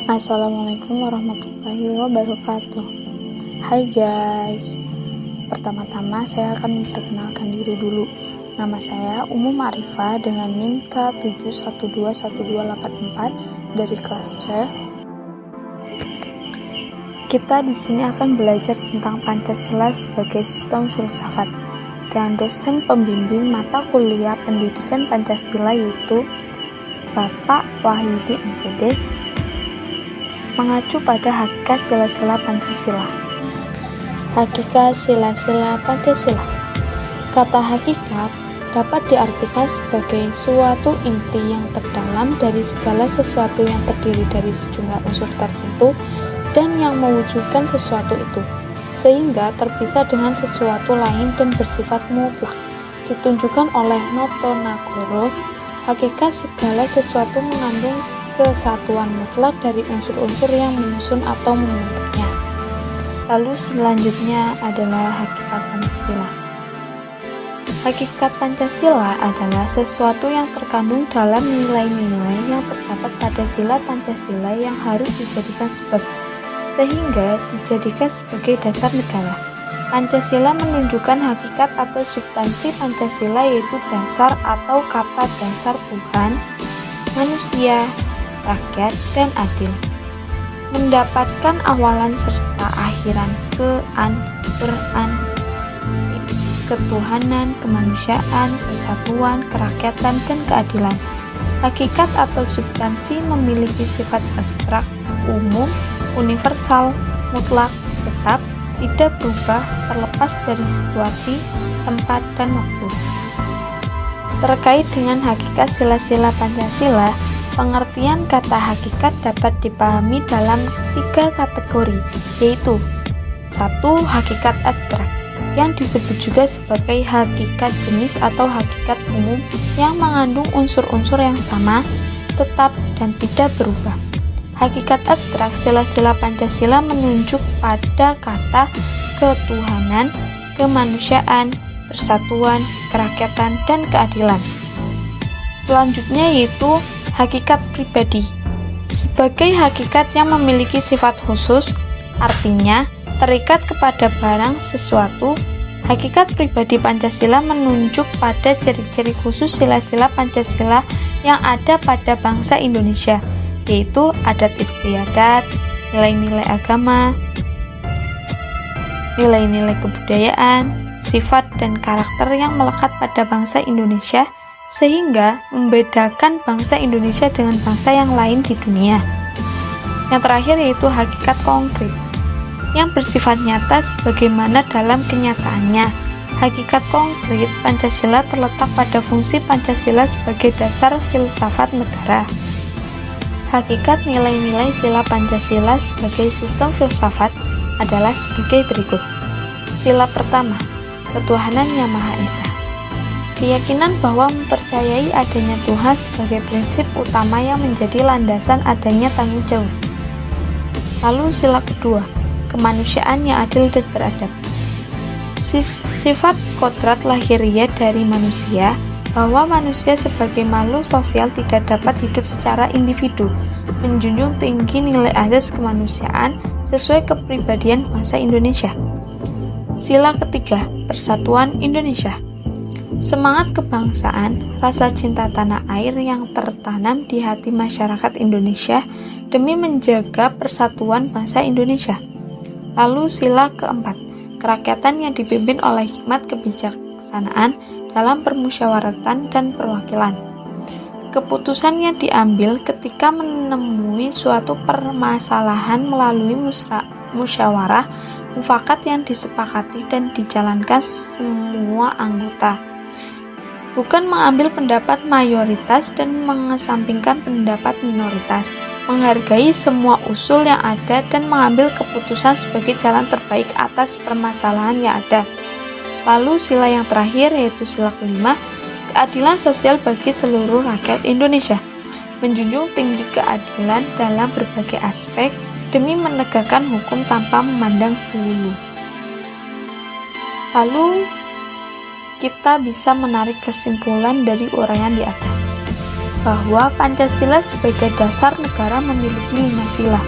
Assalamualaikum warahmatullahi wabarakatuh. Hai guys, pertama-tama saya akan memperkenalkan diri dulu. Nama saya Umu Ma'rifah dengan NIM K7121284 dari kelas C. Kita di sini akan belajar tentang Pancasila sebagai sistem filsafat dan dosen pembimbing mata kuliah pendidikan Pancasila yaitu Bapak Wahyudi MPD, mengacu pada hakikat sila-sila Pancasila. Hakikat sila-sila Pancasila. Kata hakikat dapat diartikan sebagai suatu inti yang terdalam dari segala sesuatu yang terdiri dari sejumlah unsur tertentu dan yang mewujudkan sesuatu itu, sehingga terpisah dengan sesuatu lain dan bersifat mutlak. Ditunjukkan oleh Noto Nagoro, hakikat segala sesuatu mengandung kesatuan mutlak dari unsur-unsur yang menyusun atau membentuknya. Lalu selanjutnya adalah hakikat Pancasila. Hakikat Pancasila adalah sesuatu yang terkandung dalam nilai-nilai yang terdapat pada sila Pancasila yang harus dijadikan sebab, sehingga dijadikan sebagai dasar negara. Pancasila menunjukkan hakikat atau substansi Pancasila yaitu dasar atau kata dasar Tuhan, manusia, rakyat, dan adil, mendapatkan awalan serta akhiran ketuhanan, kemanusiaan, persatuan, kerakyatan, dan keadilan. Hakikat atau substansi memiliki sifat abstrak, umum, universal, mutlak, tetap, tidak berubah, terlepas dari situasi, tempat, dan waktu. Terkait dengan hakikat sila-sila Pancasila, pengertian kata hakikat dapat dipahami dalam 3 kategori, yaitu 1. Hakikat abstrak, yang disebut juga sebagai hakikat jenis atau hakikat umum yang mengandung unsur-unsur yang sama, tetap, dan tidak berubah. Hakikat abstrak sila-sila Pancasila menunjuk pada kata ketuhanan, kemanusiaan, persatuan, kerakyatan, dan keadilan. Selanjutnya yaitu hakikat pribadi, sebagai hakikat yang memiliki sifat khusus, artinya terikat kepada barang sesuatu. Hakikat pribadi Pancasila menunjuk pada ciri-ciri khusus sila-sila Pancasila yang ada pada bangsa Indonesia, yaitu adat istiadat, nilai-nilai agama, nilai-nilai kebudayaan, sifat dan karakter yang melekat pada bangsa Indonesia, sehingga membedakan bangsa Indonesia dengan bangsa yang lain di dunia. Yang terakhir yaitu hakikat konkret, yang bersifat nyata sebagaimana dalam kenyataannya. Hakikat konkret Pancasila terletak pada fungsi Pancasila sebagai dasar filsafat negara. Hakikat nilai-nilai sila Pancasila sebagai sistem filsafat adalah sebagai berikut. Sila pertama, ketuhanan yang Maha Esa. Keyakinan bahwa mempercayai adanya Tuhan sebagai prinsip utama yang menjadi landasan adanya tanggung jawab. Lalu sila kedua, kemanusiaan yang adil dan beradab. Sifat kodrat lahiriah dari manusia, bahwa manusia sebagai makhluk sosial tidak dapat hidup secara individu, menjunjung tinggi nilai asas kemanusiaan sesuai kepribadian bangsa Indonesia. Sila ketiga, persatuan Indonesia. Semangat kebangsaan, rasa cinta tanah air yang tertanam di hati masyarakat Indonesia demi menjaga persatuan bangsa Indonesia. Lalu sila keempat, kerakyatan yang dipimpin oleh hikmat kebijaksanaan dalam permusyawaratan dan perwakilan. Keputusan yang diambil ketika menemui suatu permasalahan melalui musyawarah mufakat yang disepakati dan dijalankan semua anggota, bukan mengambil pendapat mayoritas dan mengesampingkan pendapat minoritas, menghargai semua usul yang ada dan mengambil keputusan sebagai jalan terbaik atas permasalahan yang ada. Lalu sila yang terakhir yaitu sila kelima, keadilan sosial bagi seluruh rakyat Indonesia, menjunjung tinggi keadilan dalam berbagai aspek demi menegakkan hukum tanpa memandang bulu. Lalu kita bisa menarik kesimpulan dari uraian di atas. bahwa Pancasila sebagai dasar negara memiliki 5 sila.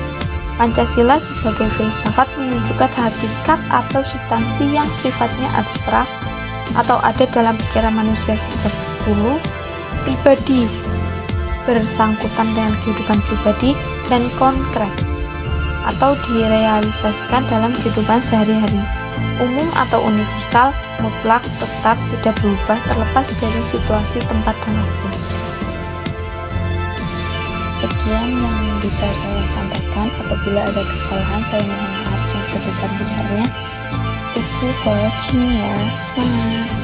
Pancasila sebagai filsafat menunjukkan hakikat atau substansi yang sifatnya abstrak atau ada dalam pikiran manusia sejak dulu, pribadi, bersangkutan dengan kehidupan pribadi, dan konkret atau direalisasikan dalam kehidupan sehari-hari, umum atau universal, mutlak, tetap, tidak berubah, terlepas dari situasi, tempat, dan waktu. Sekian yang bisa saya sampaikan. Apabila ada kesalahan, saya mohon maaf yang sebesar-besarnya. Thank you for watching ya. Semangat!